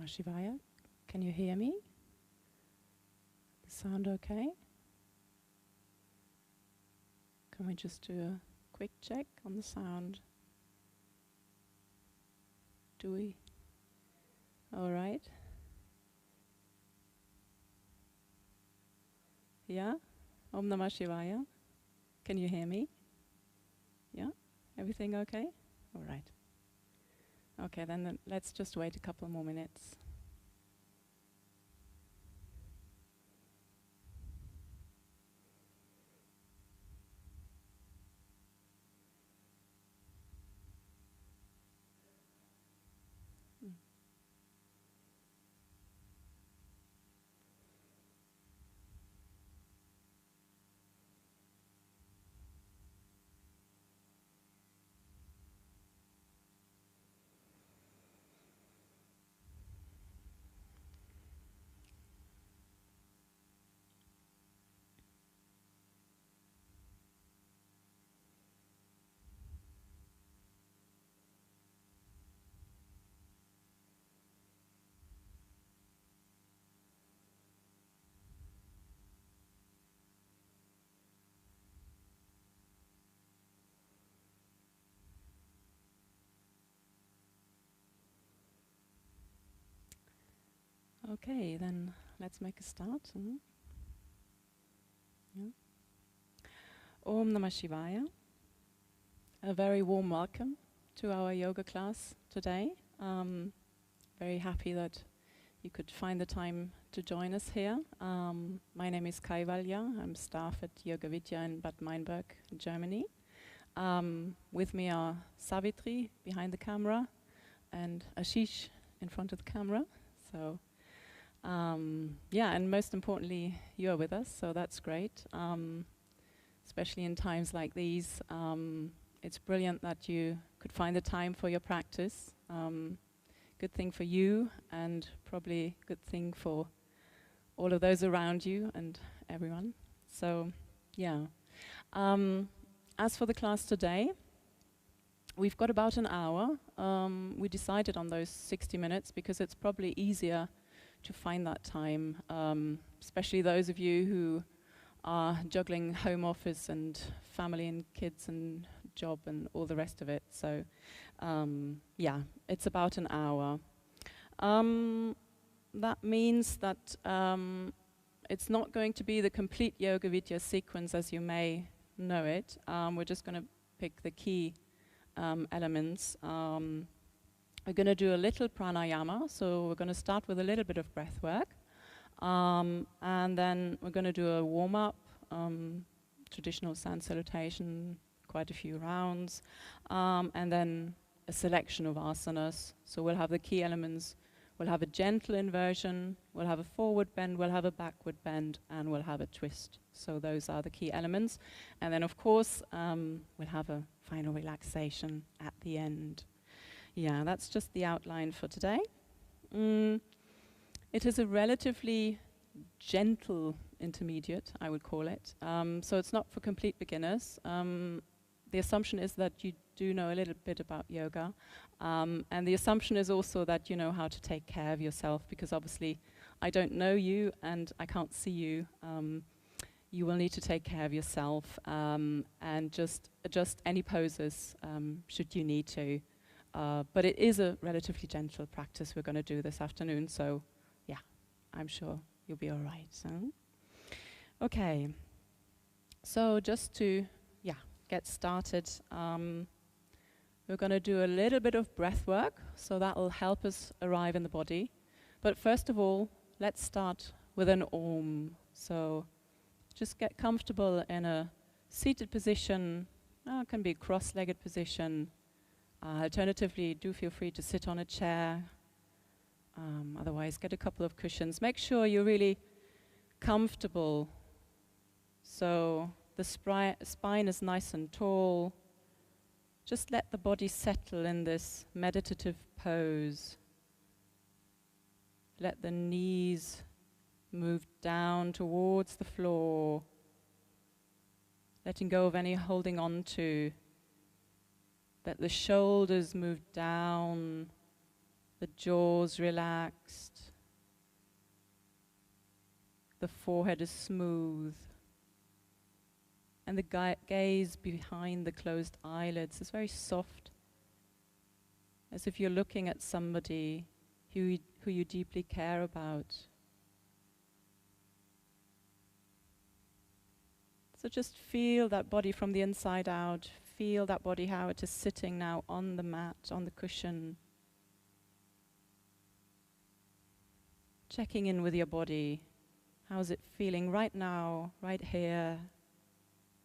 Namah Shivaya. Can you hear me? The sound okay? Can we just do a quick check on the sound? Do we? All right. Yeah? Om Namah Shivaya. Can you hear me? Yeah? Everything okay? All right. Okay, then let's just wait a couple more minutes. Okay, then let's make a start. Yeah. Om Namah Shivaya. A very warm welcome to our yoga class today. Very happy that you could find the time to join us here. My name is Kaivalya. I'm staff at Yoga Vidya in Bad Meinberg, Germany. With me are Savitri behind the camera and Ashish in front of the camera. So, yeah, and most importantly, you are with us, so that's great. Especially in times like these, it's brilliant that you could find the time for your practice. Good thing for you, and probably good thing for all of those around you and everyone. So, yeah. As for the class today, we've got about an hour. We decided on those 60 minutes because it's probably easier to find that time, especially those of you who are juggling home office and family and kids and job and all the rest of it. So, yeah, it's about an hour. That means that it's not going to be the complete Yoga Vidya sequence as you may know it. We're just going to pick the key elements. We're going to do a little pranayama, so we're going to start with a little bit of breath work. And then we're going to do a warm-up, traditional sand salutation, quite a few rounds, and then a selection of asanas. So we'll have the key elements. We'll have a gentle inversion, we'll have a forward bend, we'll have a backward bend, and we'll have a twist. So those are the key elements. And then, of course, we'll have a final relaxation at the end. Yeah, that's just the outline for today. It is a relatively gentle intermediate, I would call it. So it's not for complete beginners. The assumption is that you do know a little bit about yoga. And the assumption is also that you know how to take care of yourself, because obviously I don't know you and I can't see you. You will need to take care of yourself and just adjust any poses should you need to. But it is a relatively gentle practice we're going to do this afternoon, so yeah, I'm sure you'll be all right. So. Okay, so just to get started, we're going to do a little bit of breath work, so that will help us arrive in the body. But first of all, let's start with an Om. So just get comfortable in a seated position. It can be a cross-legged position. Alternatively, do feel free to sit on a chair. Otherwise, get a couple of cushions. Make sure you're really comfortable. So the spine is nice and tall. Just let the body settle in this meditative pose. Let the knees move down towards the floor. Letting go of any holding on to. Let the shoulders move down the jaws relaxed, the forehead is smooth, and the gaze behind the closed eyelids is very soft, as if you're looking at somebody who you deeply care about. So just feel that body from the inside out. Feel that body, how it is sitting now on the mat, on the cushion. Checking in with your body. How is it feeling right now, right here,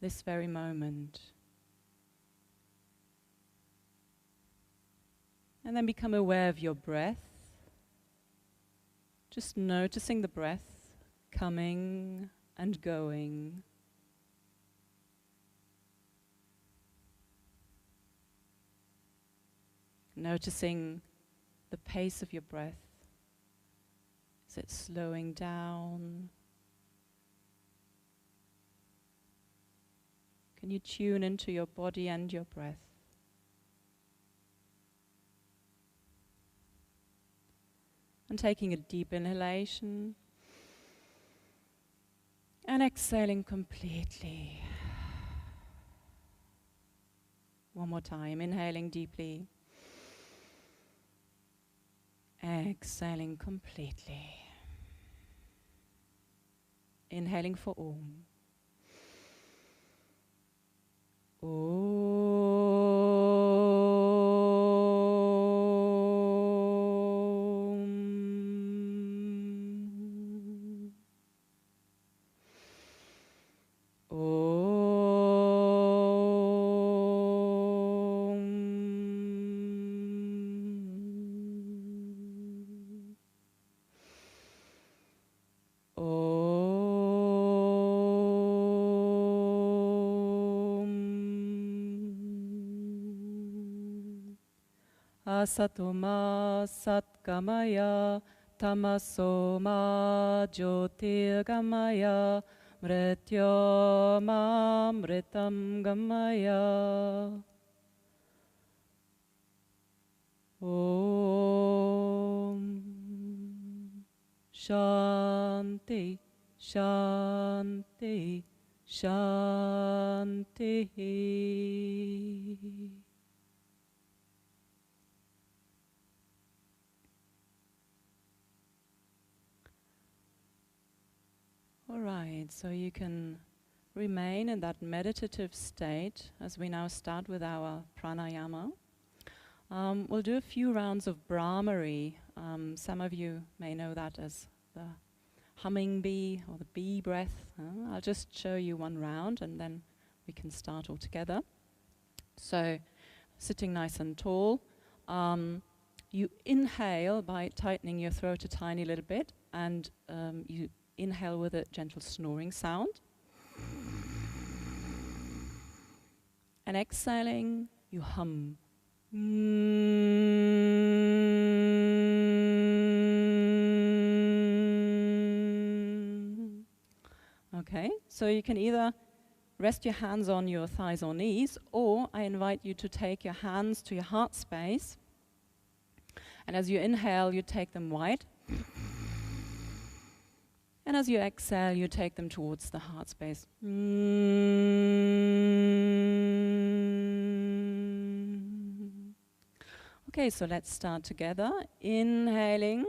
this very moment? And then become aware of your breath. Just noticing the breath coming and going. Noticing the pace of your breath. Is it slowing down? Can you tune into your body and your breath? And taking a deep inhalation and exhaling completely. One more time, inhaling deeply. Exhaling completely. Inhaling for Om. Asatoma satkamaya tamasoma jyotirgamaya mrityoma mritam gamaya. Om Shanti Shanti Shanti. All right, so you can remain in that meditative state as we now start with our pranayama. We'll do a few rounds of Brahmari. Some of you may know that as the humming bee or the bee breath. I'll just show you one round and then we can start all together. So, sitting nice and tall. You inhale by tightening your throat a tiny little bit, and you inhale with a gentle snoring sound. And exhaling, you hum. Okay, so you can either rest your hands on your thighs or knees, or I invite you to take your hands to your heart space. And as you inhale, you take them wide. And as you exhale, you take them towards the heart space. Okay, so let's start together. Inhaling,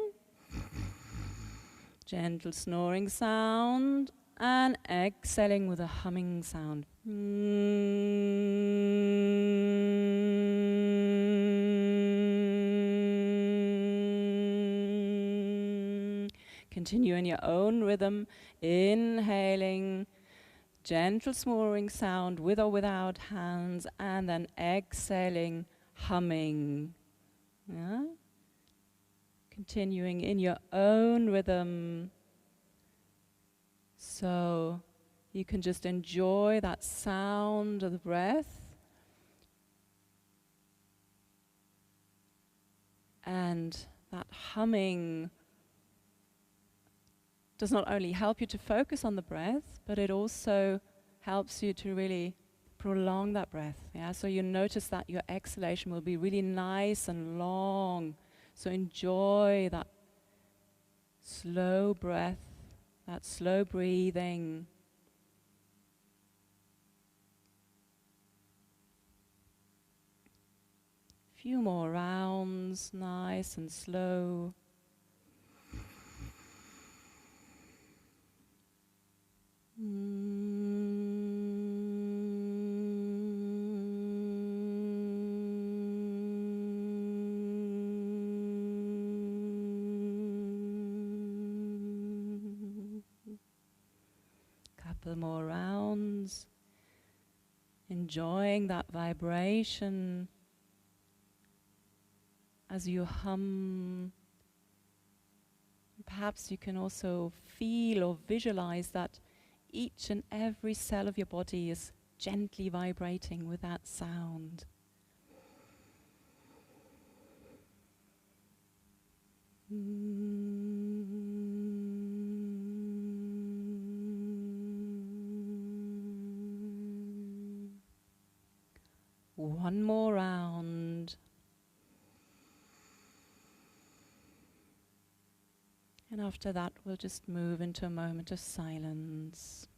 gentle snoring sound, and exhaling with a humming sound. Continue in your own rhythm, inhaling, gentle snoring sound with or without hands, and then exhaling, humming. Yeah? Continuing in your own rhythm. So you can just enjoy that sound of the breath. And that humming does not only help you to focus on the breath, but it also helps you to really prolong that breath. Yeah? So you notice that your exhalation will be really nice and long. So enjoy that slow breath, that slow breathing. Few more rounds, nice and slow. Couple more rounds, enjoying that vibration as you hum. Perhaps you can also feel or visualize that each and every cell of your body is gently vibrating with that sound. One more round. And after that, we'll just move into a moment of silence.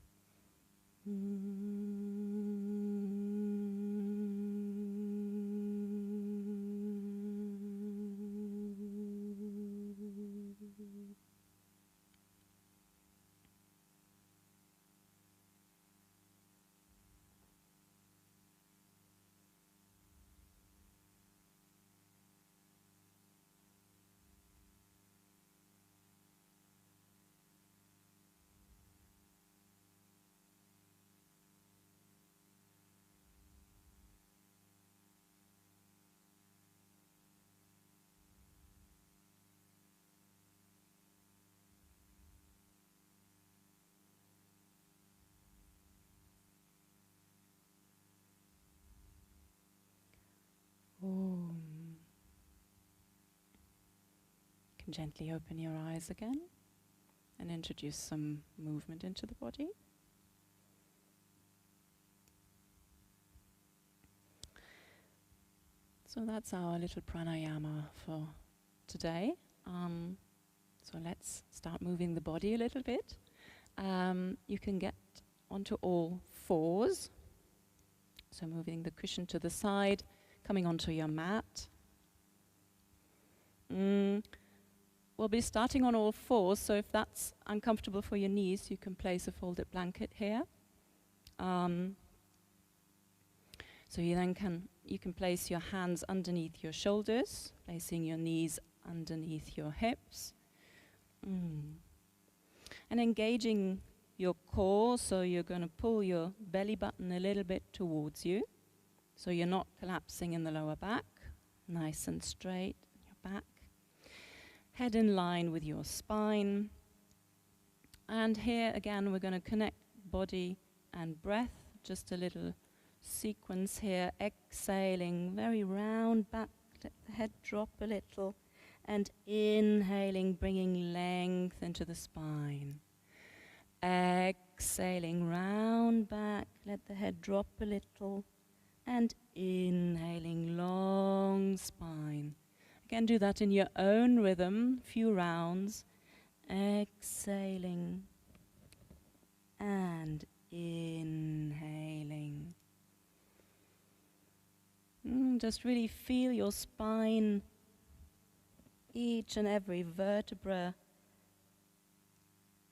Om. You can gently open your eyes again and introduce some movement into the body. So that's our little pranayama for today. So let's start moving the body a little bit. You can get onto all fours. So moving the cushion to the side, coming onto your mat. We'll be starting on all fours, so if that's uncomfortable for your knees, you can place a folded blanket here. So you can place your hands underneath your shoulders, placing your knees underneath your hips. And engaging your core, so you're going to pull your belly button a little bit towards you, so you're not collapsing in the lower back, nice and straight in your back. Head in line with your spine. And here again we're going to connect body and breath, just a little sequence here, exhaling, very round back, let the head drop a little, and inhaling, bringing length into the spine. Exhaling, round back, let the head drop a little, and inhaling, long spine. Again, do that in your own rhythm, few rounds. Exhaling and inhaling. Just really feel your spine, each and every vertebra,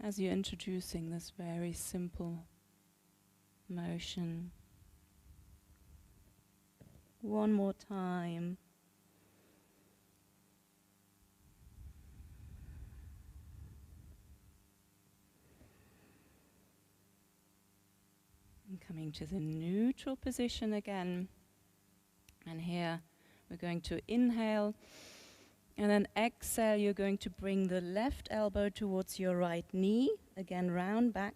as you're introducing this very simple motion. One more time. And coming to the neutral position again. And here we're going to inhale. And then exhale, you're going to bring the left elbow towards your right knee. Again, round back.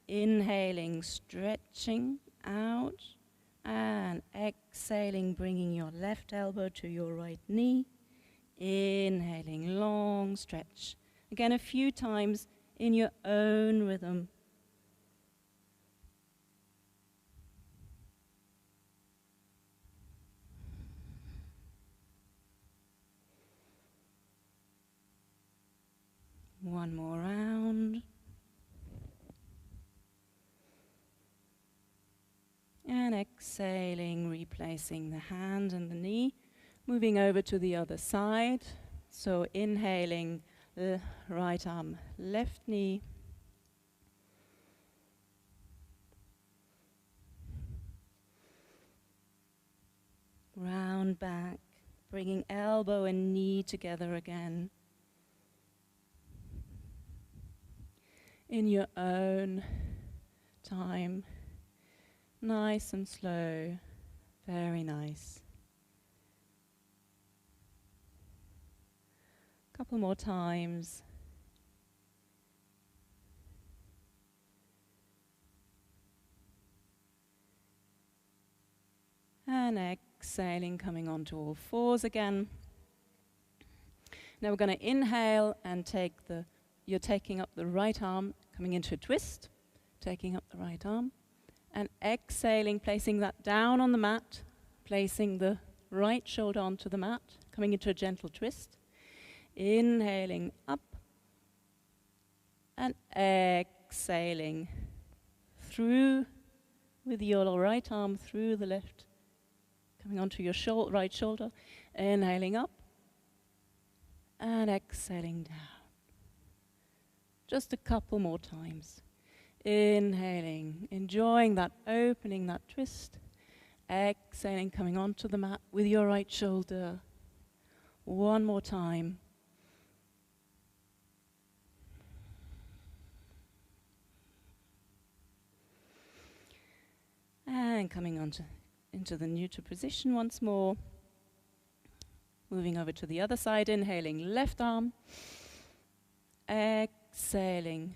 Inhaling, stretching out. And exhaling, bringing your left elbow to your right knee. Inhaling, long stretch. Again, a few times in your own rhythm. One more round. And exhaling, replacing the hand and the knee, moving over to the other side. So inhaling, right arm, left knee. Round back, bringing elbow and knee together again. In your own time, nice and slow, very nice. Couple more times. And exhaling, coming onto all fours again. Now we're going to inhale and you're taking up the right arm, coming into a twist, taking up the right arm. And exhaling, placing that down on the mat, placing the right shoulder onto the mat, coming into a gentle twist. Inhaling up and exhaling through with your right arm through the left, coming onto your right shoulder. Inhaling up and exhaling down. Just a couple more times. Inhaling, enjoying that opening, that twist. Exhaling, coming onto the mat with your right shoulder. One more time. And coming into the neutral position once more. Moving over to the other side, inhaling left arm. Exhaling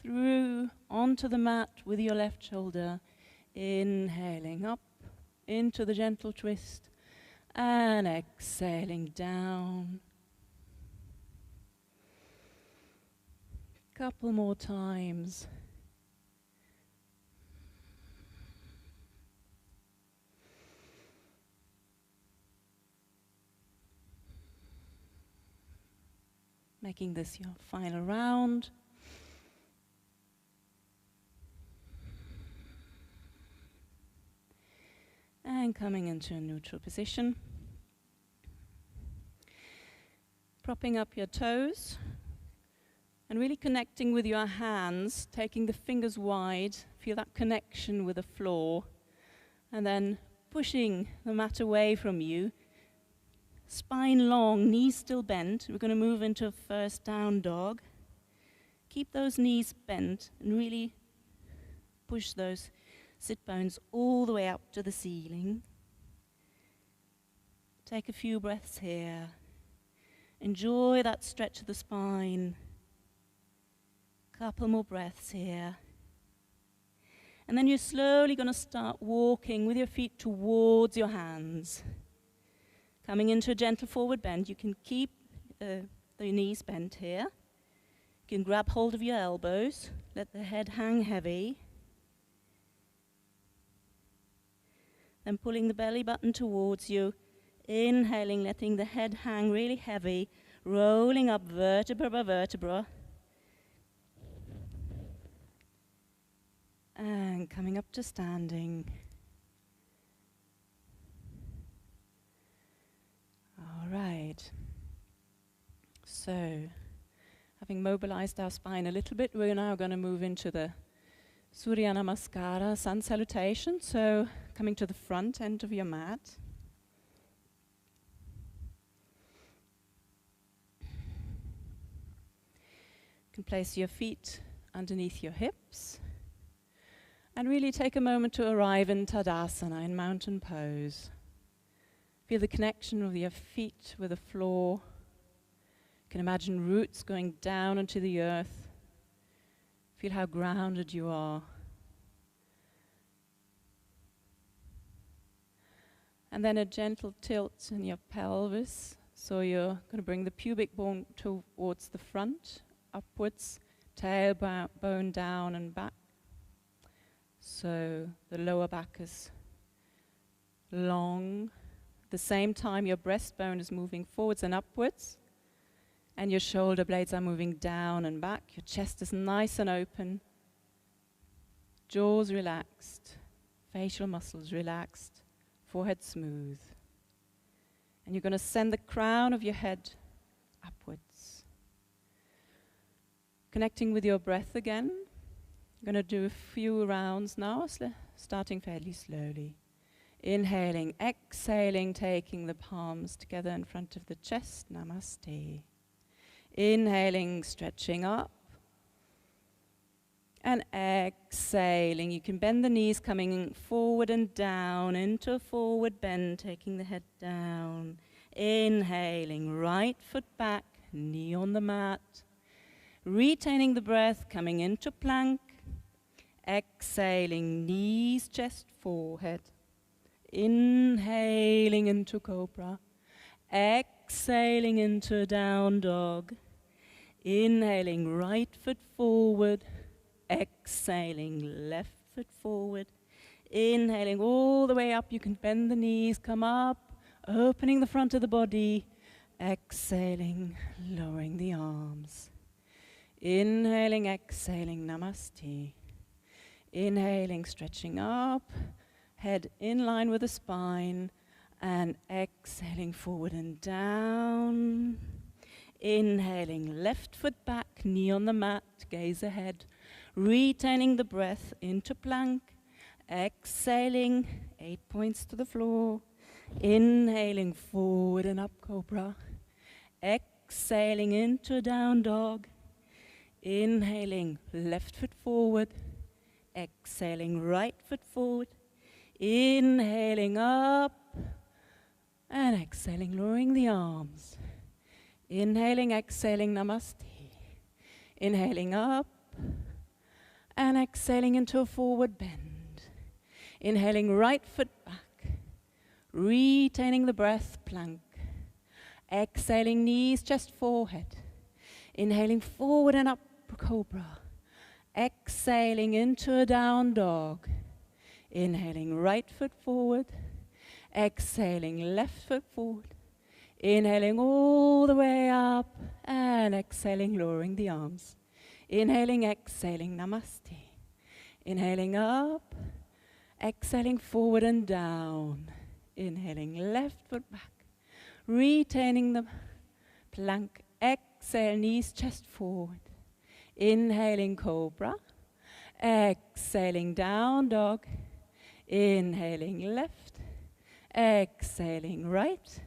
through onto the mat with your left shoulder. Inhaling up into the gentle twist. And exhaling down. Couple more times. Making this your final round. And coming into a neutral position. Propping up your toes. And really connecting with your hands, taking the fingers wide. Feel that connection with the floor. And then pushing the mat away from you. Spine long, knees still bent. We're going to move into a first down dog. Keep those knees bent and really push those sit bones all the way up to the ceiling. Take a few breaths here. Enjoy that stretch of the spine. Couple more breaths here. And then you're slowly going to start walking with your feet towards your hands. Coming into a gentle forward bend, you can keep the knees bent here. You can grab hold of your elbows, let the head hang heavy. Then pulling the belly button towards you, inhaling, letting the head hang really heavy, rolling up vertebra by vertebra. And coming up to standing. All right. So, having mobilized our spine a little bit, we're now going to move into the Surya Namaskara, Sun Salutation. So, coming to the front end of your mat. You can place your feet underneath your hips. And really take a moment to arrive in Tadasana, in mountain pose. Feel the connection of your feet with the floor. You can imagine roots going down into the earth. Feel how grounded you are. And then a gentle tilt in your pelvis. So you're going to bring the pubic bone towards the front, upwards, tailbone down and back. So the lower back is long. At the same time, your breastbone is moving forwards and upwards. and your shoulder blades are moving down and back. Your chest is nice and open. Jaws relaxed. Facial muscles relaxed. Forehead smooth. And you're going to send the crown of your head upwards. Connecting with your breath again. You're going to do a few rounds now, starting fairly slowly. Inhaling, exhaling, taking the palms together in front of the chest. Namaste. Inhaling, stretching up. And exhaling. You can bend the knees, coming forward and down into a forward bend, taking the head down. Inhaling, right foot back, knee on the mat. Retaining the breath, coming into plank. Exhaling, knees, chest, forehead. Inhaling into Cobra. Exhaling into down dog. Inhaling, right foot forward. Exhaling, left foot forward. Inhaling all the way up. You can bend the knees, come up, opening the front of the body. Exhaling, lowering the arms. Inhaling, exhaling, namaste. Inhaling, stretching up, head in line with the spine, and exhaling forward and down. Inhaling, left foot back, knee on the mat, gaze ahead. Retaining the breath into plank. Exhaling, 8 points to the floor. Inhaling, forward and up, Cobra. Exhaling into down dog. Inhaling, left foot forward. Exhaling, right foot forward. Inhaling up. And exhaling, lowering the arms. Inhaling, exhaling, namaste. Inhaling up. And exhaling into a forward bend. Inhaling, right foot back. Retaining the breath, plank. Exhaling, knees, chest, forehead. Inhaling, forward and up, Cobra. Exhaling into a down dog. Inhaling, right foot forward. Exhaling, left foot forward. Inhaling all the way up. And exhaling, lowering the arms. Inhaling, exhaling, namaste. Inhaling up. Exhaling, forward and down. Inhaling, left foot back. Retaining the plank. Exhale, knees, chest forward. Inhaling, Cobra. Exhaling, down dog. Inhaling, left. Exhaling, right.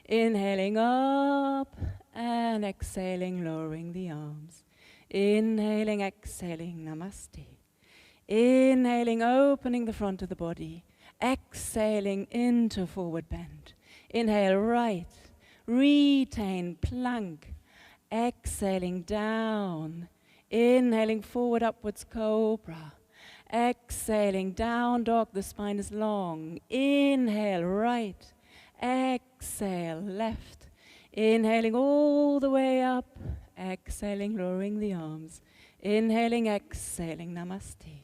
Inhaling up. And exhaling, lowering the arms. Inhaling, exhaling, namaste. Inhaling, opening the front of the body. Exhaling into forward bend. Inhale, right. Retain, plank. Exhaling, down. Inhaling, forward, upwards, Cobra. Exhaling, down dog, the spine is long. Inhale, right. Exhale, left. Inhaling all the way up. Exhaling, lowering the arms. Inhaling, exhaling, namaste.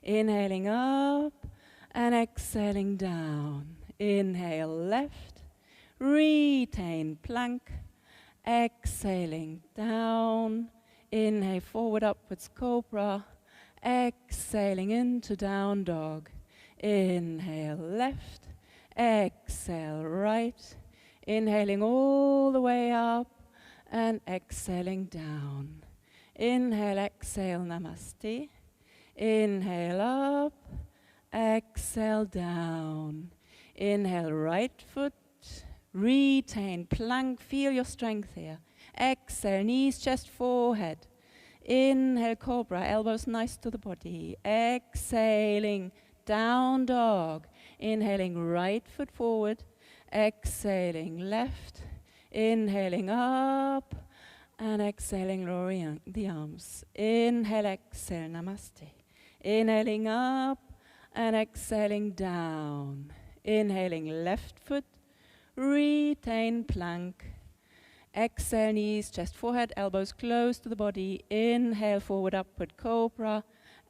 Inhaling up and exhaling down. Inhale, left. Retain, plank. Exhaling, down. Inhale, forward, upwards, Cobra. Exhaling into down dog. Inhale, left. Exhale, right. Inhaling all the way up. And exhaling down. Inhale, exhale, namaste. Inhale up, exhale down. Inhale, right foot, retain, plank, feel your strength here. Exhale, knees, chest, forehead. Inhale, Cobra, elbows nice to the body. Exhaling, down dog. Inhaling, right foot forward. Exhaling, left. Inhaling up and exhaling, lowering the arms. Inhale, exhale, namaste. Inhaling up and exhaling down. Inhaling, left foot, retain, plank. Exhale, knees, chest, forehead, elbows close to the body. Inhale, forward, upward, Cobra.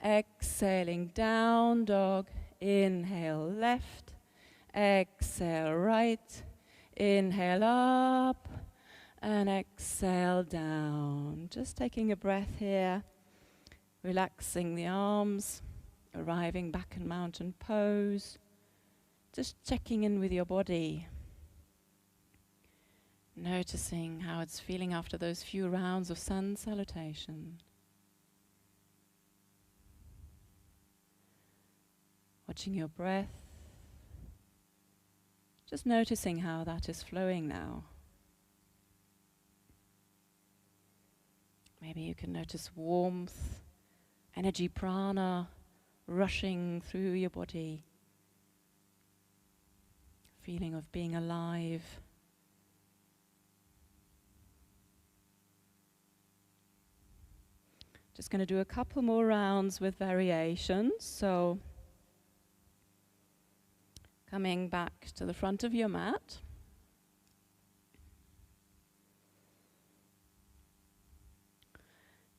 Exhaling, down dog. Inhale, left. Exhale, right. Inhale up And exhale down. Just taking a breath here, relaxing the arms, arriving back in mountain pose. Just checking in with your body. Noticing how it's feeling after those few rounds of sun salutation. Watching your breath. Just noticing how that is flowing now. Maybe you can notice warmth, energy prana rushing through your body. Feeling of being alive. Just going to do a couple more rounds with variations. So, coming back to the front of your mat.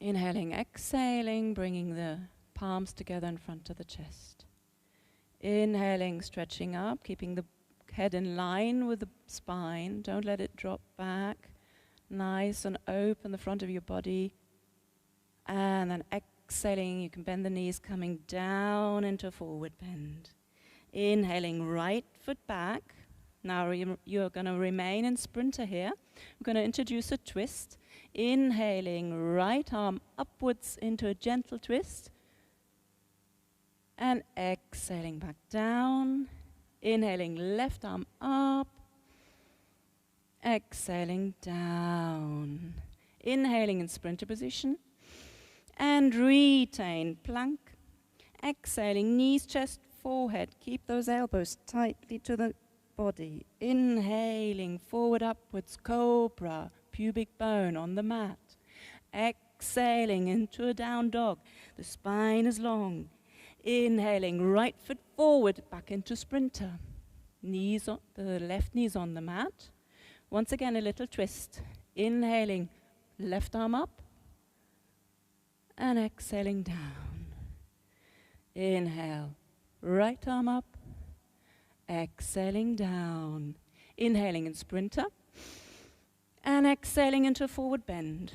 Inhaling, exhaling, bringing the palms together in front of the chest. Inhaling, stretching up, keeping the head in line with the spine. Don't let it drop back. Nice and open the front of your body. And then exhaling, you can bend the knees, coming down into a forward bend. Inhaling, right foot back. Now you're going to remain in sprinter here. We're going to introduce a twist. Inhaling, right arm upwards into a gentle twist. And exhaling back down. Inhaling, left arm up. Exhaling down. Inhaling in sprinter position. And retain plank. Exhaling, knees, chest, forehead. Keep those elbows tightly to the body. Inhaling, forward, upwards, cobra, pubic bone on the mat. Exhaling into a down dog. The spine is long. Inhaling, right foot forward, back into sprinter. Knees on, the left knee's on the mat. Once again, a little twist. Inhaling, left arm up. And exhaling down. Inhale, right arm up. Exhaling down. Inhaling in sprinter. And exhaling into a forward bend.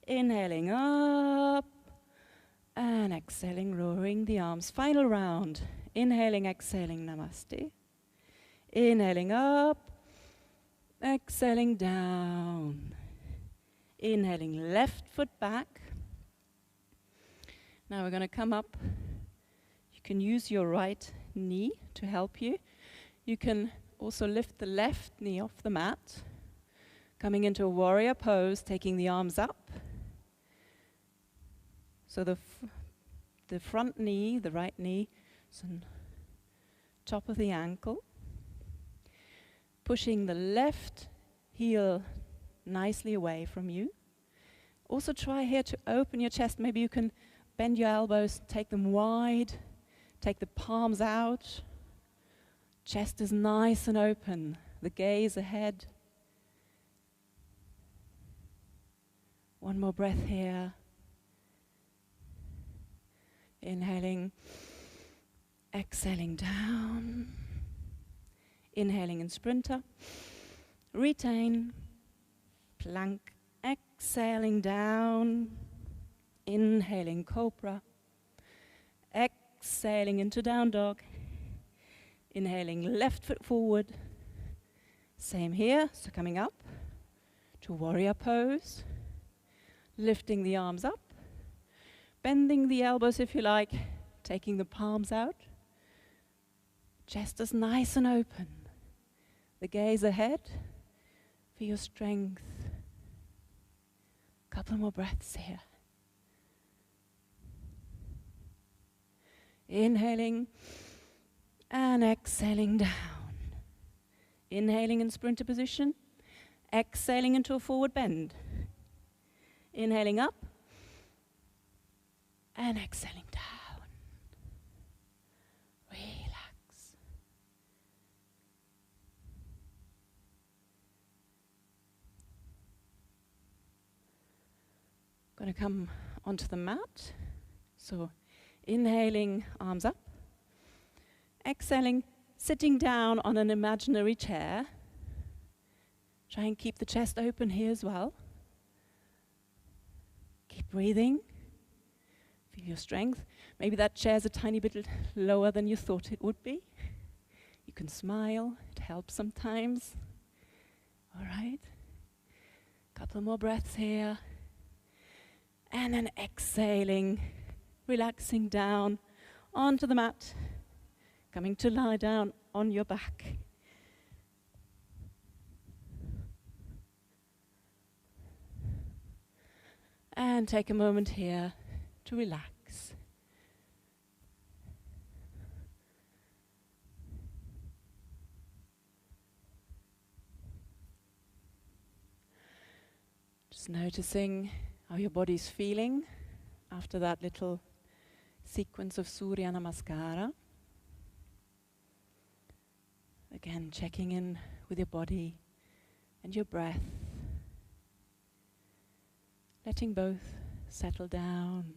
Inhaling up. And exhaling, lowering the arms. Final round. Inhaling, exhaling, namaste. Inhaling up. Exhaling down. Inhaling, left foot back. Now we're going to come up. You can use your right knee to help you. You can also lift the left knee off the mat. Coming into a warrior pose, taking the arms up. So the front knee, the right knee, is on top of the ankle. Pushing the left heel nicely away from you. Also try here to open your chest. Maybe you can bend your elbows, take them wide, take the palms out. Chest is nice and open. The gaze ahead. One more breath here. Inhaling, exhaling down. Inhaling in sprinter. Retain. Plank. Exhaling down. Inhaling cobra. Exhaling into down dog. Inhaling left foot forward. Same here. So coming up to warrior pose. Lifting the arms up. Bending the elbows if you like. Taking the palms out. Chest is nice and open. The gaze ahead for your strength. Couple more breaths here. Inhaling and exhaling down. Inhaling in sprinter position. Exhaling into a forward bend. Inhaling up and exhaling down. Relax. Going to come onto the mat. So inhaling, arms up. Exhaling, sitting down on an imaginary chair. Try and keep the chest open here as well. Keep breathing. Feel your strength. Maybe that chair's a tiny bit lower than you thought it would be. You can smile. It helps sometimes. All right. Couple more breaths here. And then exhaling, relaxing down onto the mat, coming to lie down on your back. And take a moment here to relax. Just noticing how your body's feeling after that little sequence of Surya Namaskara. Again, checking in with your body and your breath. Letting both settle down.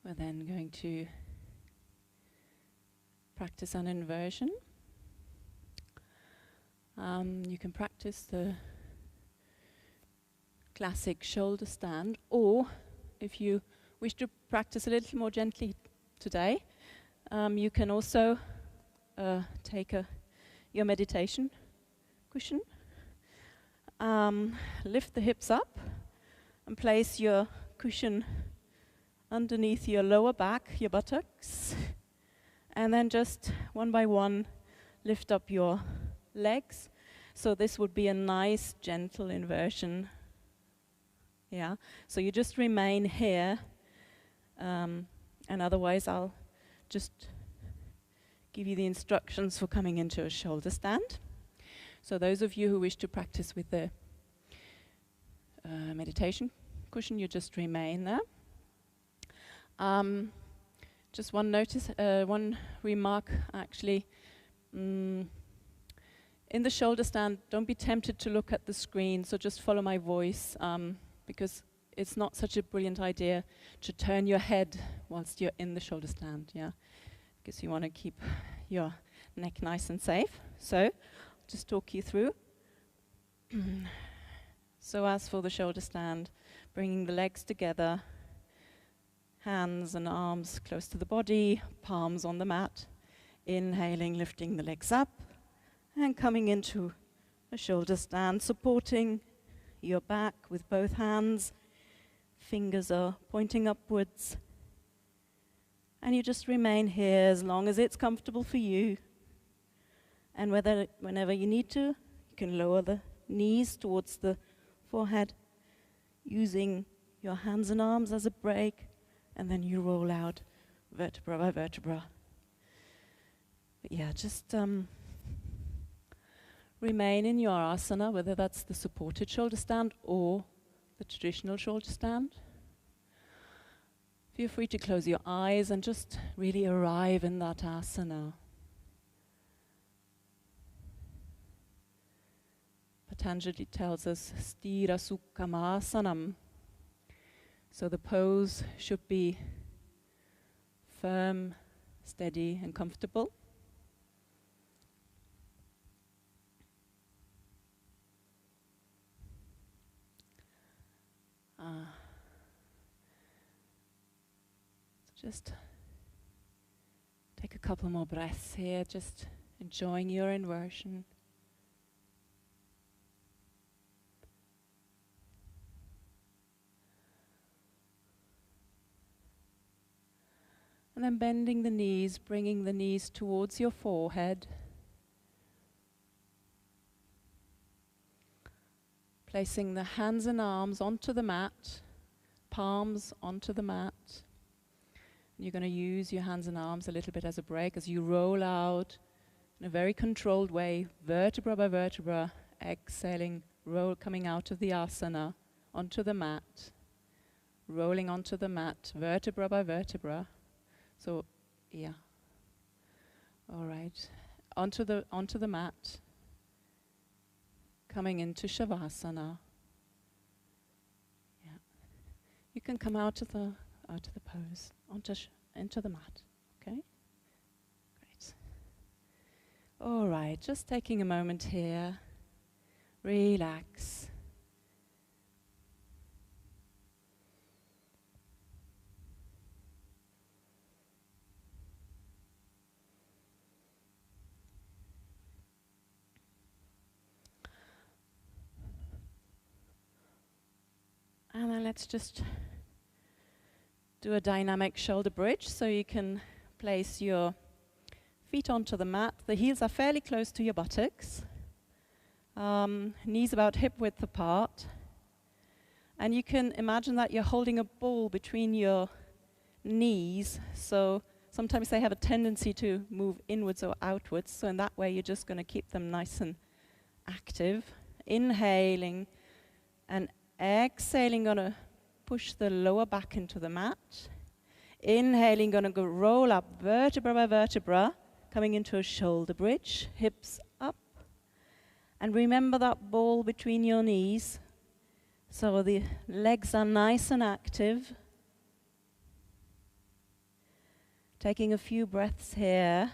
We're then going to practice an inversion. You can practice the classic shoulder stand, or if you wish to practice a little more gently today, you can also take your meditation cushion, lift the hips up and place your cushion underneath your lower back, your buttocks, and then just one by one lift up your legs. So this would be a nice gentle inversion. Yeah, so you just remain here, and otherwise I'll just give you the instructions for coming into a shoulder stand. So those of you who wish to practice with the meditation cushion, you just remain there. Just one remark actually. In the shoulder stand, don't be tempted to look at the screen, so just follow my voice, because it's not such a brilliant idea to turn your head whilst you're in the shoulder stand, yeah? Because you want to keep your neck nice and safe. So, just talk you through. So as for the shoulder stand, bringing the legs together, hands and arms close to the body, palms on the mat. Inhaling, lifting the legs up, and coming into a shoulder stand, supporting your back with both hands. Fingers are pointing upwards. And you just remain here as long as it's comfortable for you. And whenever you need to, you can lower the knees towards the forehead, using your hands and arms as a break. And then you roll out vertebra by vertebra. But yeah, just remain in your asana, whether that's the supported shoulder stand or the traditional shoulder stand. Feel free to close your eyes and just really arrive in that asana. Patanjali tells us, Stira Sukhamasanam. So the pose should be firm, steady, and comfortable. So just take a couple more breaths here, just enjoying your inversion. And then bending the knees, bringing the knees towards your forehead. Placing the hands and arms onto the mat, palms onto the mat. You're going to use your hands and arms a little bit as a break as you roll out in a very controlled way, vertebra by vertebra, exhaling, roll coming out of the asana onto the mat, rolling onto the mat, vertebra by vertebra. So, yeah. All right. Onto the mat, coming into Shavasana. Yeah. You can come out of the pose, into the mat. Okay? Great. All right, just taking a moment here. Relax. And then let's just do a dynamic shoulder bridge, so you can place your feet onto the mat. The heels are fairly close to your buttocks. Knees about hip width apart. And you can imagine that you're holding a ball between your knees. So sometimes they have a tendency to move inwards or outwards. So in that way, you're just going to keep them nice and active. Inhaling and exhaling, going to push the lower back into the mat. Inhaling, going to go roll up vertebra by vertebra, coming into a shoulder bridge, hips up. And remember that ball between your knees. So the legs are nice and active. Taking a few breaths here.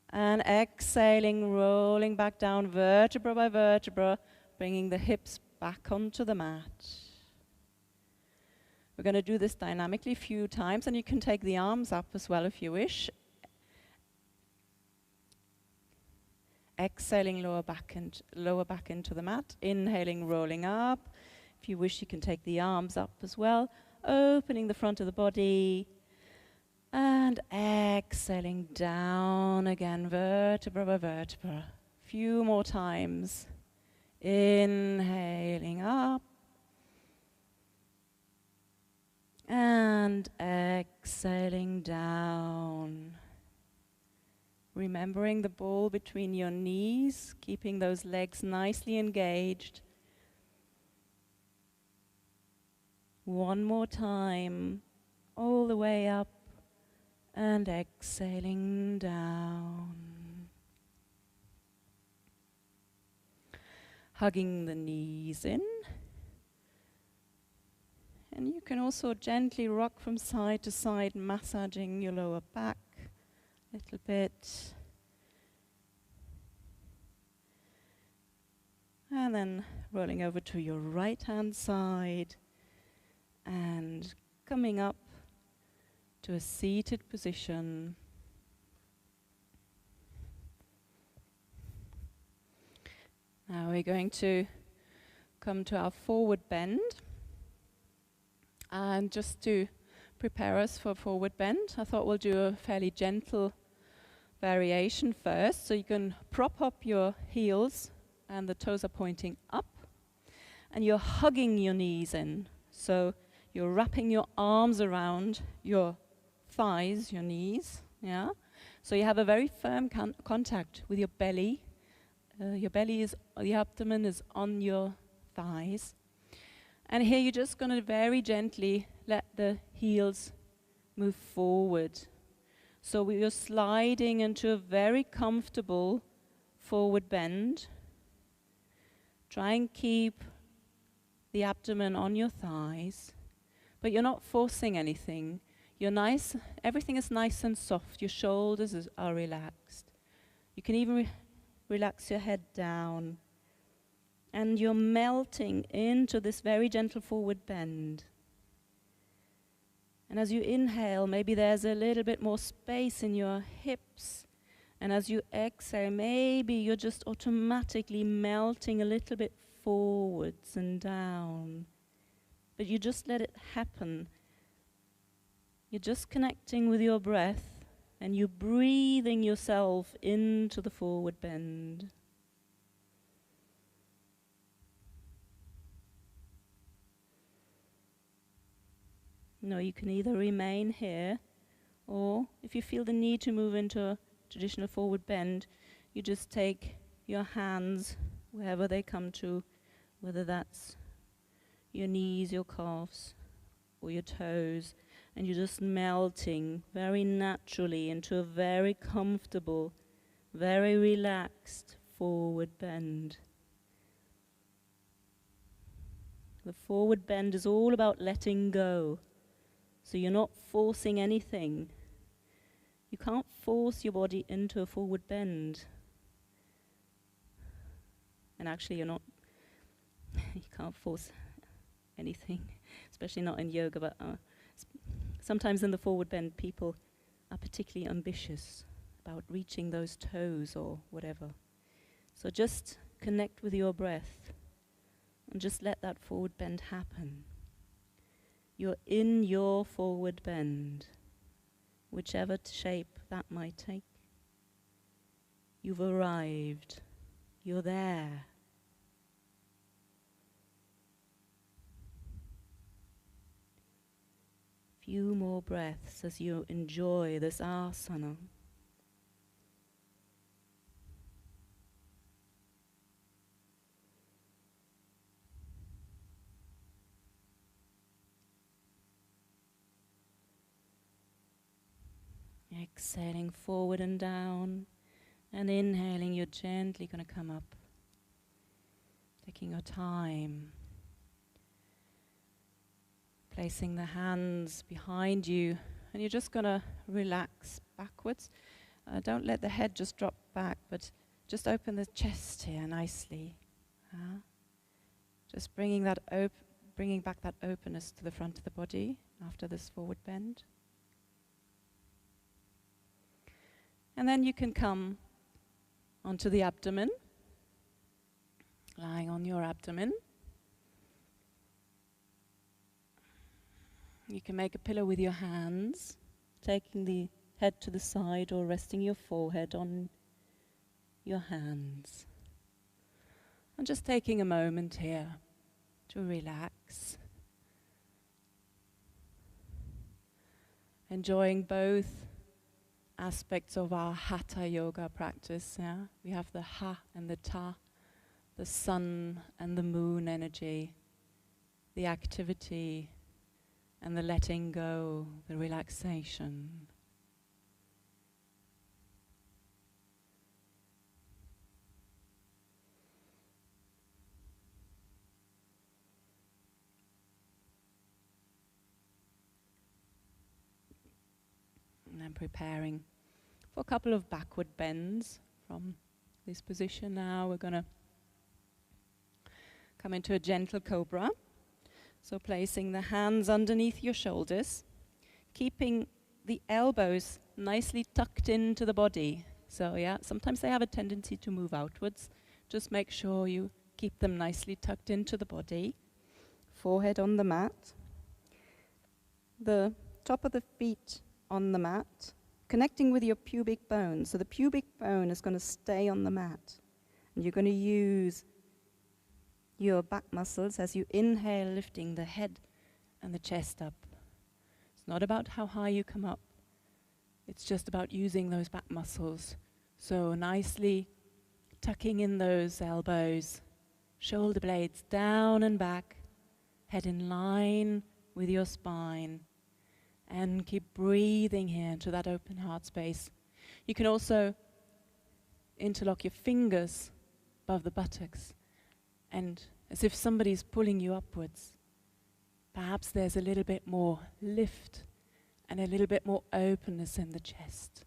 And exhaling, rolling back down vertebra by vertebra, bringing the hips back onto the mat. We're going to do this dynamically a few times, and you can take the arms up as well if you wish. Exhaling, lower back into the mat. Inhaling, rolling up. If you wish, you can take the arms up as well, opening the front of the body. And exhaling down again, vertebra by vertebra. Few more times. Inhaling up. And exhaling down. Remembering the ball between your knees, keeping those legs nicely engaged. One more time, all the way up. And exhaling down. Hugging the knees in. And you can also gently rock from side to side, massaging your lower back a little bit. And then rolling over to your right hand side and coming up to a seated position. Now we're going to come to our forward bend. And just to prepare us for forward bend, I thought we'll do a fairly gentle variation first. So you can prop up your heels and the toes are pointing up. And you're hugging your knees in. So you're wrapping your arms around your thighs, your knees, yeah? So you have a very firm contact with your belly. The abdomen is on your thighs. And here you're just going to very gently let the heels move forward. So we're sliding into a very comfortable forward bend. Try and keep the abdomen on your thighs, but you're not forcing anything. You're nice, everything is nice and soft. Your shoulders are relaxed. You can even relax your head down. And you're melting into this very gentle forward bend. And as you inhale, maybe there's a little bit more space in your hips. And as you exhale, maybe you're just automatically melting a little bit forwards and down. But you just let it happen. You're just connecting with your breath and you're breathing yourself into the forward bend. No, you can either remain here Or if you feel the need to move into a traditional forward bend, you just take your hands wherever they come to, whether that's your knees, your calves, or your toes, and you're just melting very naturally into a very comfortable, very relaxed forward bend. The forward bend is all about letting go. So you're not forcing anything. You can't force your body into a forward bend. And actually you can't force anything, especially not in yoga, but sometimes in the forward bend people are particularly ambitious about reaching those toes or whatever. So just connect with your breath and just let that forward bend happen. You're in your forward bend, whichever shape that might take. You've arrived. You're there. Few more breaths as you enjoy this asana. Exhaling forward and down, and inhaling, you're gently going to come up, taking your time, placing the hands behind you, and you're just going to relax backwards. Don't let the head just drop back, but just open the chest here nicely. Just bringing back that openness to the front of the body after this forward bend. And then you can come onto the abdomen, lying on your abdomen. You can make a pillow with your hands, taking the head to the side or resting your forehead on your hands. And just taking a moment here to relax. Enjoying both aspects of our Hatha Yoga practice. Yeah? We have the Ha and the Ta, the sun and the moon energy, the activity and the letting go, the relaxation. And I'm preparing for a couple of backward bends from this position now. We're going to come into a gentle Cobra. So placing the hands underneath your shoulders, keeping the elbows nicely tucked into the body. So yeah, sometimes they have a tendency to move outwards. Just make sure you keep them nicely tucked into the body. Forehead on the mat. The top of the feet on the mat, connecting with your pubic bone. So the pubic bone is going to stay on the mat. And you're going to use your back muscles as you inhale, lifting the head and the chest up. It's not about how high you come up. It's just about using those back muscles. So nicely tucking in those elbows, shoulder blades down and back, head in line with your spine. And keep breathing here into that open heart space. You can also interlock your fingers above the buttocks, and as if somebody's pulling you upwards, perhaps there's a little bit more lift and a little bit more openness in the chest.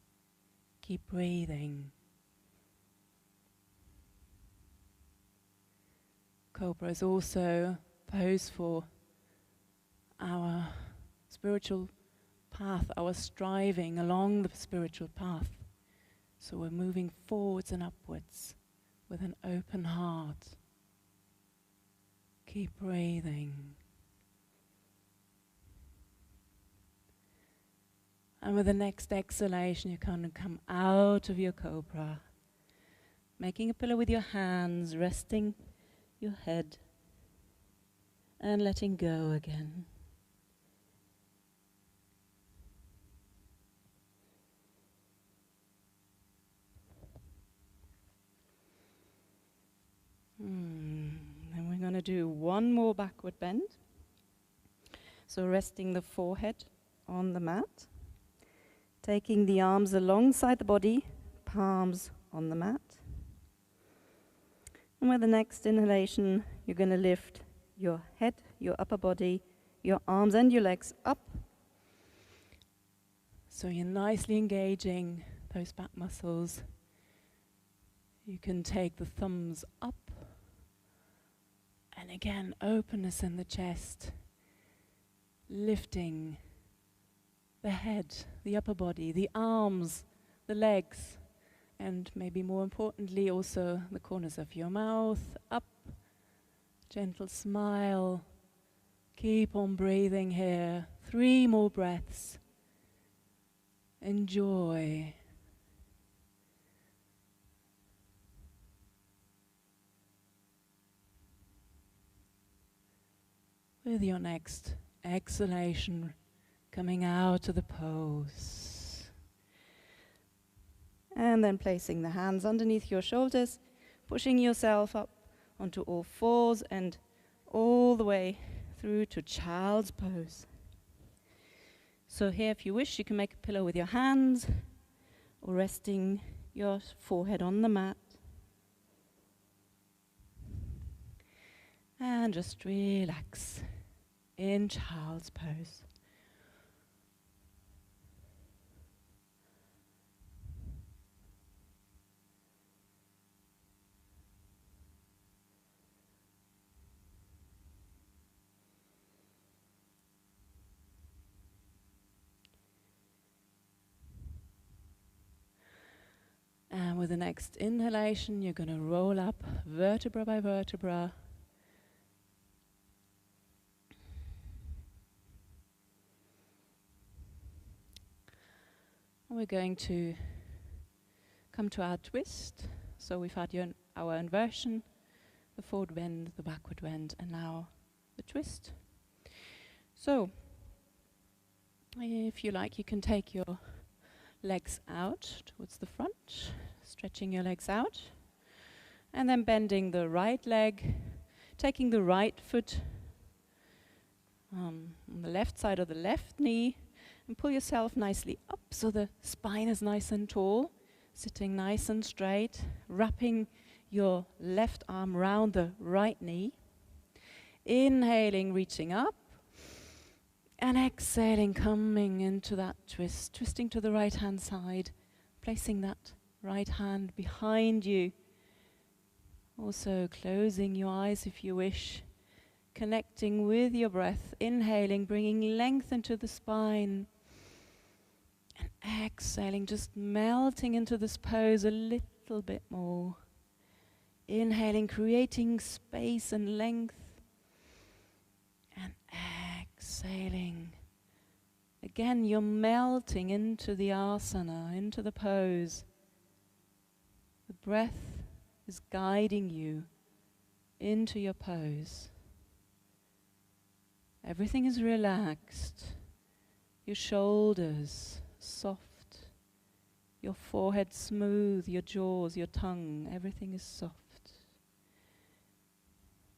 Keep breathing. Cobra is also a pose for our spiritual path, our striving along the spiritual path. So we're moving forwards and upwards with an open heart. Keep breathing. And with the next exhalation, you're going to come out of your Cobra, making a pillow with your hands, resting your head, and letting go again. Then we're going to do one more backward bend. So resting the forehead on the mat, taking the arms alongside the body, palms on the mat. And with the next inhalation, you're going to lift your head, your upper body, your arms and your legs up. So you're nicely engaging those back muscles. You can take the thumbs up. And again, openness in the chest. Lifting the head, the upper body, the arms, the legs. And maybe more importantly also the corners of your mouth up. Gentle smile. Keep on breathing here. 3 more breaths. Enjoy. With your next exhalation, coming out of the pose. And then placing the hands underneath your shoulders, pushing yourself up onto all fours and all the way through to child's pose. So here, if you wish, you can make a pillow with your hands or resting your forehead on the mat. And just relax in child's pose. And with the next inhalation, you're going to roll up vertebra by vertebra. And we're going to come to our twist. So we've had our inversion, the forward bend, the backward bend, and now the twist. So, if you like, you can take your legs out towards the front, stretching your legs out, and then bending the right leg, taking the right foot on the left side of the left knee, and pull yourself nicely up so the spine is nice and tall, sitting nice and straight, wrapping your left arm round the right knee, inhaling, reaching up, and exhaling, coming into that twist, twisting to the right-hand side, placing that right hand behind you. Also closing your eyes if you wish, connecting with your breath, inhaling, bringing length into the spine, and exhaling, just melting into this pose a little bit more. Inhaling, creating space and length, and exhaling. Again, you're melting into the asana, into the pose. The breath is guiding you into your pose. Everything is relaxed. Your shoulders soft. Your forehead smooth, your jaws, your tongue, everything is soft.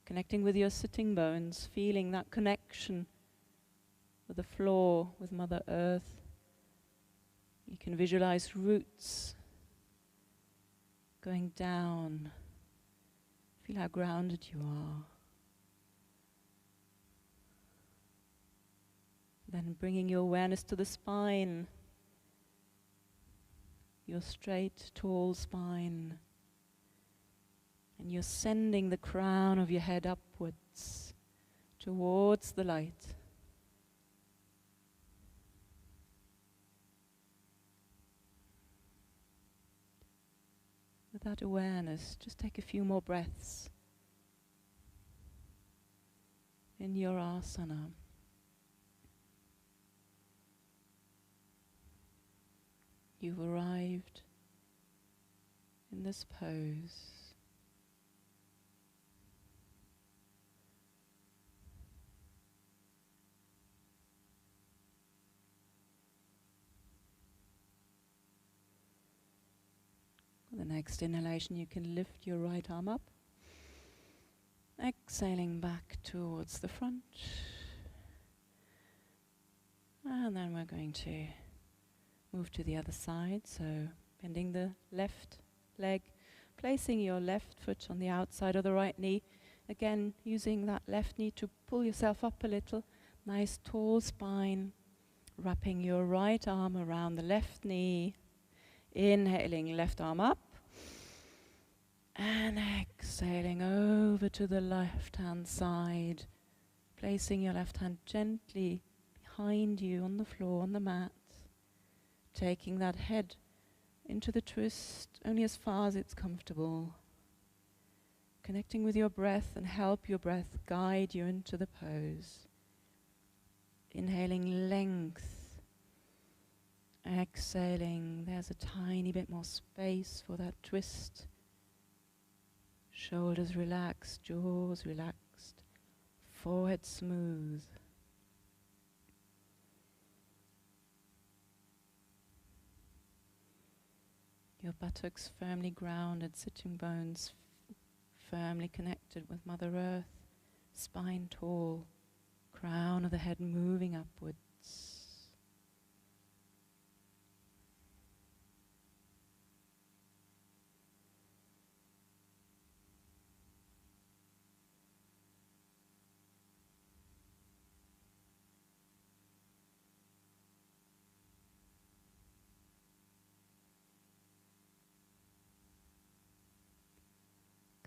Connecting with your sitting bones, feeling that connection with the floor, with Mother Earth. You can visualize roots going down. Feel how grounded you are. Then bringing your awareness to the spine, your straight, tall spine. And you're sending the crown of your head upwards towards the light. With that awareness, just take a few more breaths in your asana. You've arrived in this pose. The next inhalation, you can lift your right arm up Exhaling back towards the front. And then we're going to move to the other side. So bending the left leg, placing your left foot on the outside of the right knee. Again, using that left knee to pull yourself up a little. Nice tall spine. Wrapping your right arm around the left knee. Inhaling, left arm up. And exhaling over to the left-hand side. Placing your left hand gently behind you on the floor, on the mat. Taking that head into the twist only as far as it's comfortable. Connecting with your breath and help your breath guide you into the pose. Inhaling length. Exhaling, there's a tiny bit more space for that twist. Shoulders relaxed, jaws relaxed, forehead smooth. Your buttocks firmly grounded, sitting bones firmly connected with Mother Earth, spine tall, crown of the head moving upwards.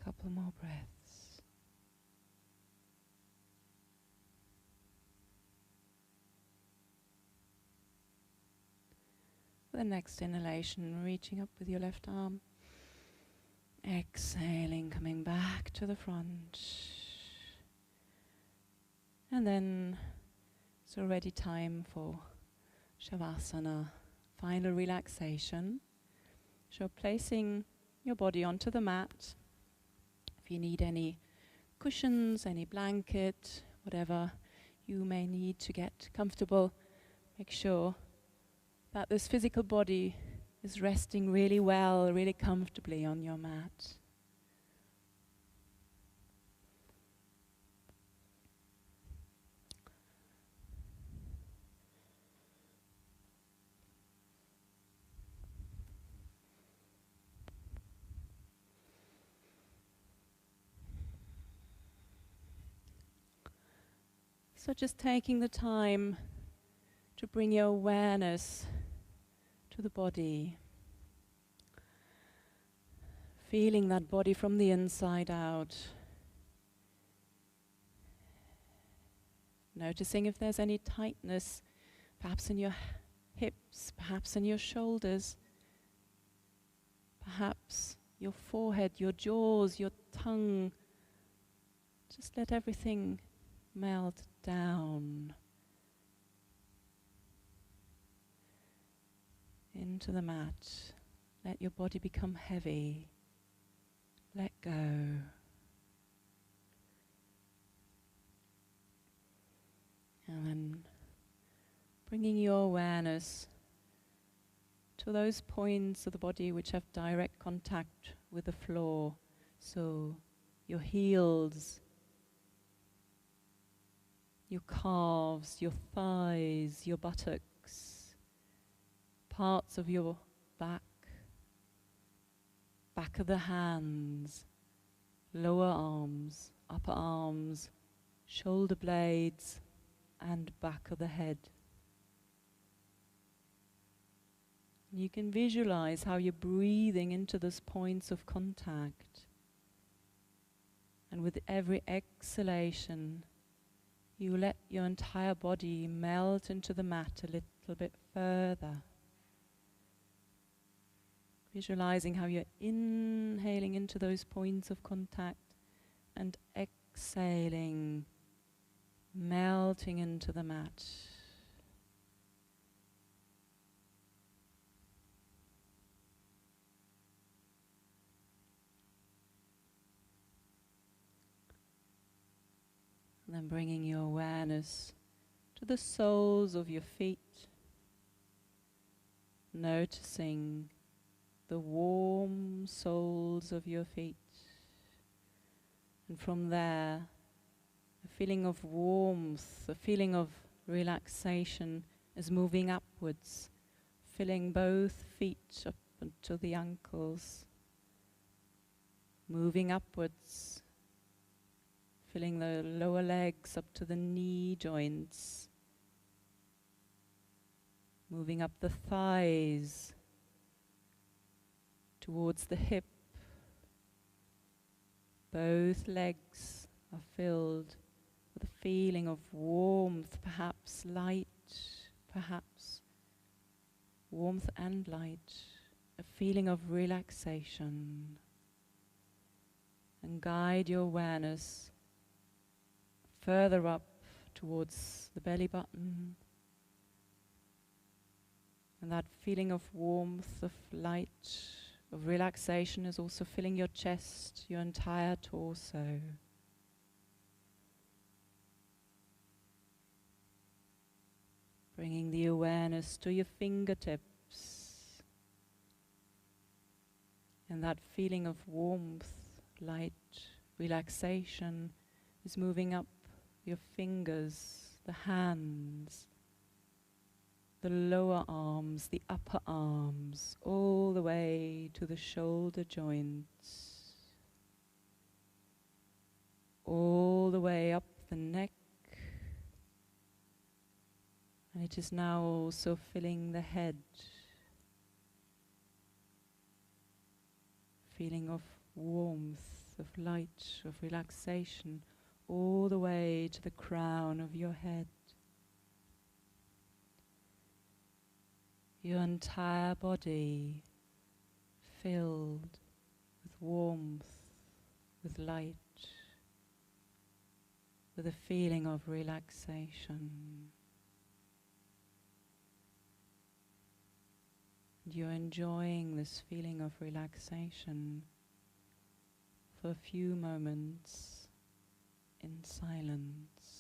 Couple more breaths. The next inhalation, reaching up with your left arm. Exhaling, coming back to the front. And then it's already time for Shavasana, final relaxation. So placing your body onto the mat. If you need any cushions, any blanket, whatever you may need to get comfortable, make sure that this physical body is resting really well, really comfortably on your mat. So just taking the time to bring your awareness to the body. Feeling that body from the inside out. Noticing if there's any tightness, perhaps in your hips, perhaps in your shoulders, perhaps your forehead, your jaws, your tongue. Just let everything melt down into the mat. Let your body become heavy. Let go. And then bringing your awareness to those points of the body which have direct contact with the floor. So your heels, your calves, your thighs, your buttocks, parts of your back of the hands, lower arms, upper arms, shoulder blades, and back of the head. You can visualize how you're breathing into those points of contact. And with every exhalation, you let your entire body melt into the mat a little bit further. Visualizing how you're inhaling into those points of contact and exhaling, melting into the mat. And then bringing your awareness to the soles of your feet, noticing the warm soles of your feet, And from there, a feeling of warmth, a feeling of relaxation is moving upwards, filling both feet up until the ankles, moving upwards, filling the lower legs up to the knee joints, moving up the thighs towards the hip. Both legs are filled with a feeling of warmth, perhaps light, perhaps warmth and light, a feeling of relaxation. And guide your awareness further up towards the belly button. And that feeling of warmth, of light, of relaxation is also filling your chest, your entire torso. Bringing the awareness to your fingertips. And that feeling of warmth, light, relaxation is moving up your fingers, the hands, the lower arms, the upper arms, all the way to the shoulder joints, all the way up the neck, and it is now also filling the head, feeling of warmth, of light, of relaxation, all the way to the crown of your head. Your entire body filled with warmth, with light, with a feeling of relaxation. And you're enjoying this feeling of relaxation for a few moments in silence.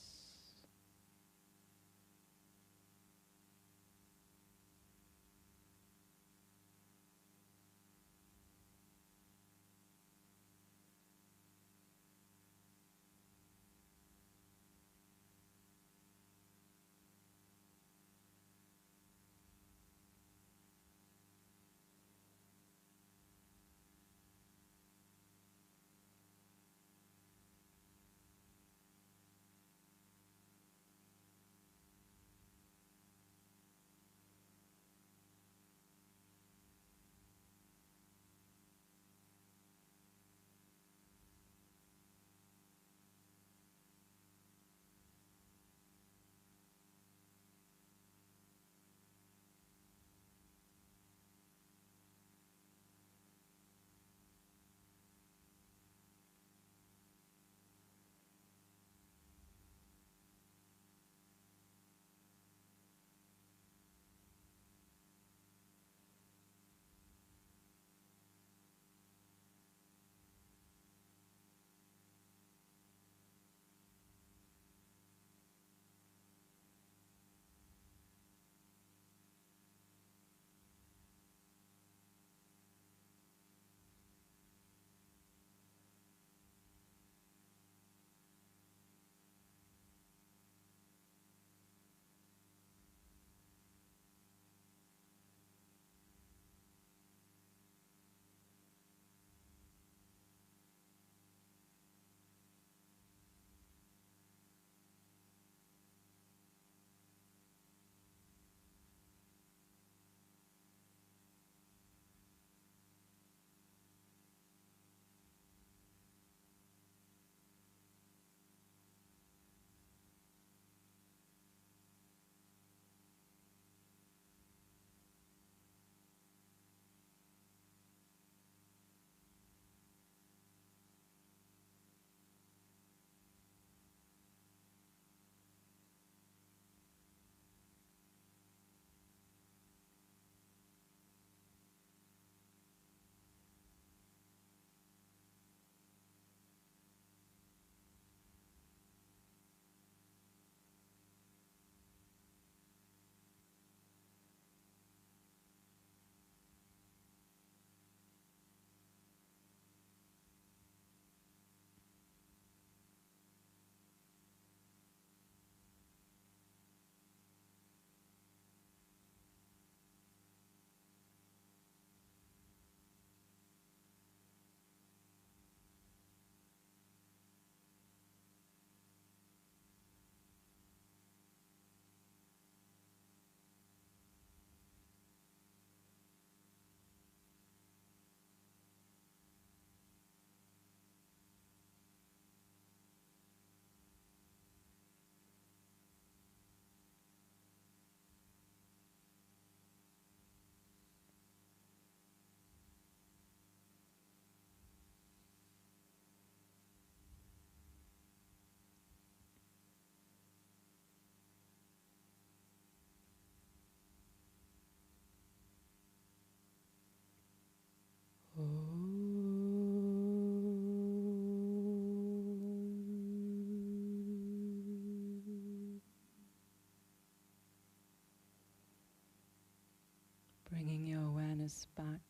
awareness back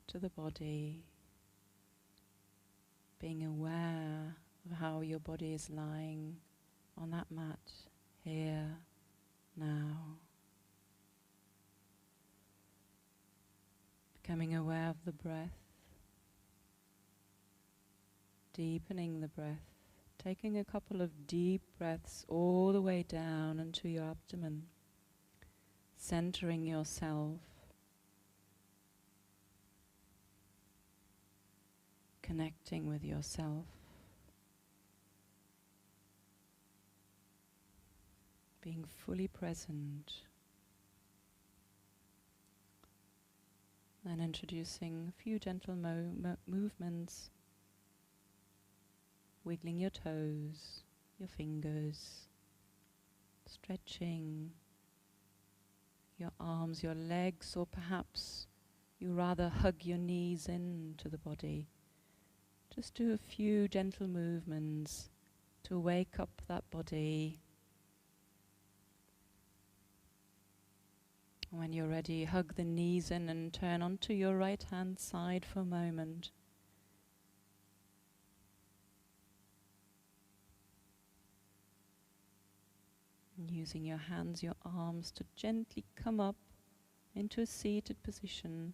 to the body, being aware of how your body is lying on that mat here, now. Becoming aware of the breath, deepening the breath, taking a couple of deep breaths all the way down into your abdomen, centering yourself, connecting with yourself, being fully present, and introducing a few gentle movements, wiggling your toes, your fingers, stretching your arms, your legs, or perhaps you rather hug your knees into the body. Just do a few gentle movements to wake up that body. When you're ready, hug the knees in and turn onto your right hand side for a moment. And using your hands, your arms to gently come up into a seated position.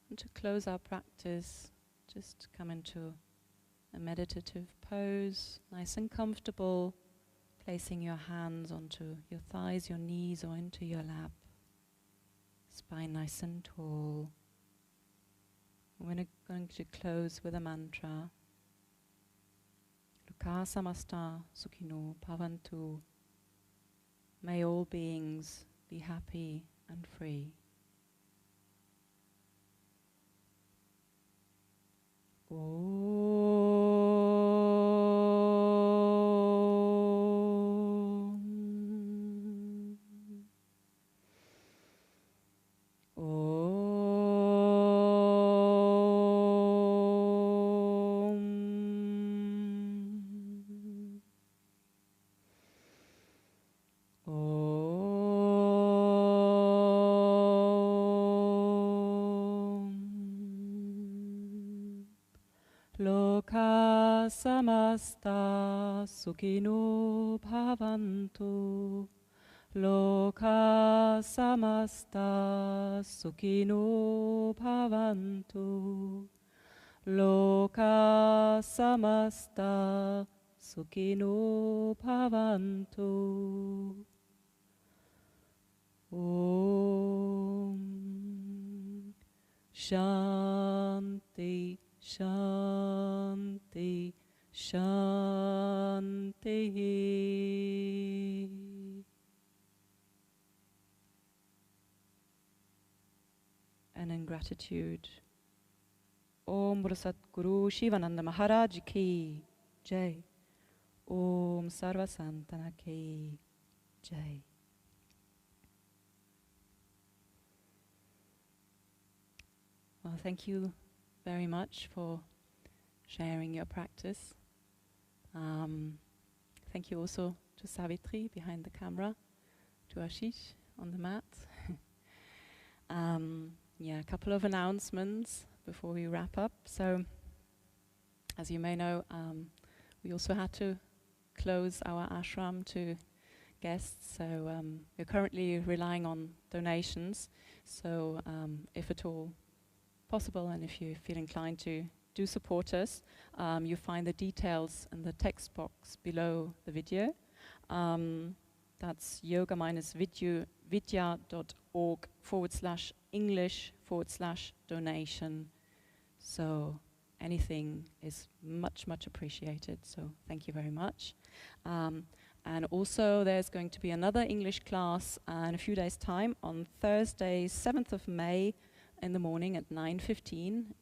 And to close our practice, just come into a meditative pose, nice and comfortable, placing your hands onto your thighs, your knees, or into your lap. Spine nice and tall. We're going to close with a mantra. Loka samasta sukhino bhavantu. May all beings be happy and free. Loka samasta sukhino bhavantu. Loka samasta sukhino bhavantu. Loka samasta sukhino bhavantu. Om Shanti Shanti Shanti. And in gratitude, Om Guru Sivananda Maharaj Ki Jai. Om Sarva Santana Ki Jai. Well, thank you very much for sharing your practice. Thank you also to Savitri behind the camera, to Ashish on the mat. A couple of announcements before we wrap up. So, as you may know, we also had to close our ashram to guests. So we're currently relying on donations. So if at all possible, and if you feel inclined to do support us, you find the details in the text box below the video. That's yoga-vidya.org/English/donation. So anything is much, much appreciated. So thank you very much. And also there's going to be another English class in a few days' time on Thursday, 7th of May in the morning at 9:15.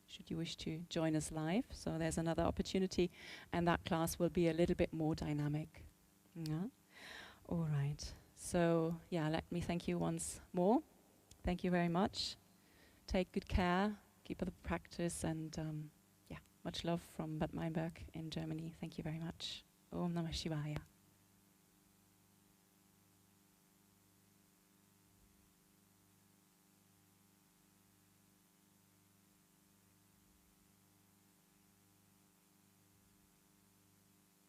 Should you wish to join us live. So there's another opportunity, and that class will be a little bit more dynamic. Yeah? All right. So let me thank you once more. Thank you very much. Take good care, keep up the practice, and much love from Bad Meinberg in Germany. Thank you very much. Om Namah Shivaya.